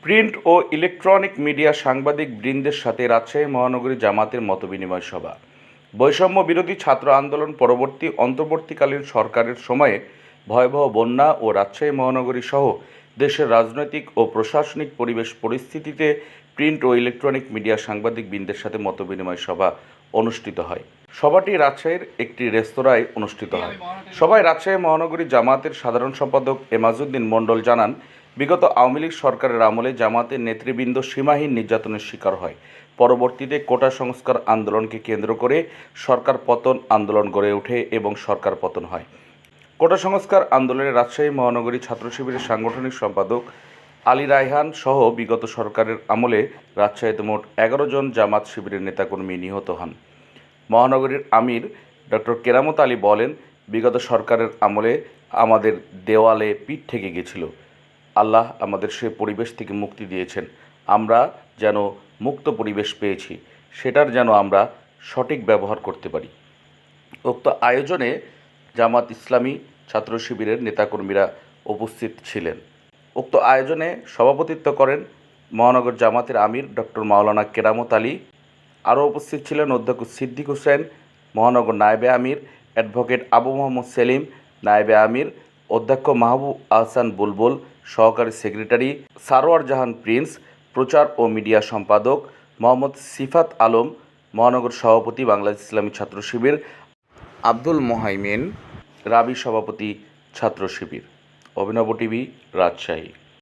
Print ও electronic media সাংবাদিক বৃন্দের সাথে রাজশাহী মহানগরী জামাতের মতবিনিময় সভা। বৈষম্য বিরোধী ছাত্র আন্দোলন পরবর্তী অন্তর্বর্তীকালীন সরকারের সময়ে ভয়াবহ বন্যা ও রাজশাহী মহানগরী সহ দেশের রাজনৈতিক ও প্রশাসনিক পরিস্থিতিতে প্রিন্ট ও ইলেকট্রনিক মিডিয়া সাংবাদিক বৃন্দের সাথে মতবিনিময় সভা অনুষ্ঠিত হয়। সভাটি রাজশাহীর একটি রেস্তোরাঁয় অনুষ্ঠিত হয়। সভায় রাজশাহী মহানগরী জামাতের সাধারণ সম্পাদক এমাজউদ্দিন মণ্ডল জানান, বিগত আওয়ামী লীগ সরকারের আমলে জামাতের নেতৃবৃন্দ সীমাহীন নির্যাতনের শিকার হয়। পরবর্তীতে কোটা সংস্কার আন্দোলনকে কেন্দ্র করে সরকার পতন আন্দোলন গড়ে ওঠে এবং সরকার পতন হয়। কোটা সংস্কার আন্দোলনে রাজশাহী মহানগরী ছাত্র শিবিরের সাংগঠনিক সম্পাদক আলী রায়হান সহ বিগত সরকারের আমলে রাজশাহীতে মোট 11 জন জামাত শিবিরের নেতাকর্মী নিহত হন। মহানগরীর আমির ডক্টর কেরামত আলী বলেন, বিগত সরকারের আমলে আমাদের দেওয়ালে পিঠ থেকে গেছিল। আল্লাহ আমাদের সে পরিবেশ থেকে মুক্তি দিয়েছেন। আমরা যেন মুক্ত পরিবেশ পেয়েছি, সেটার যেন আমরা সঠিক ব্যবহার করতে পারি। উক্ত আয়োজনে জামাত ইসলামী ছাত্র শিবিরের নেতাকর্মীরা উপস্থিত ছিলেন। উক্ত আয়োজনে সভাপতিত্ব করেন মহানগর জামাতের আমির ডক্টর মাওলানা কেরামত আলী। আরও উপস্থিত ছিলেন অধ্যক্ষ সিদ্দিক হোসেন, মহানগর নায়েবে আমির অ্যাডভোকেট আবু মোহাম্মদ সেলিম, নায়েবে আমির অধ্যক্ষ মাহবুব আহসান বুলবুল, সহকারী সেক্রেটারি সারোয়ার জাহান প্রিন্স, প্রচার ও মিডিয়া সম্পাদক মোহাম্মদ সিফাত আলম, মহানগর সভাপতি বাংলাদেশ ইসলামী ছাত্র শিবির আব্দুল মোহাইমিন, রাবি সভাপতি ছাত্র শিবির। অভিনব টিভি, রাজশাহী।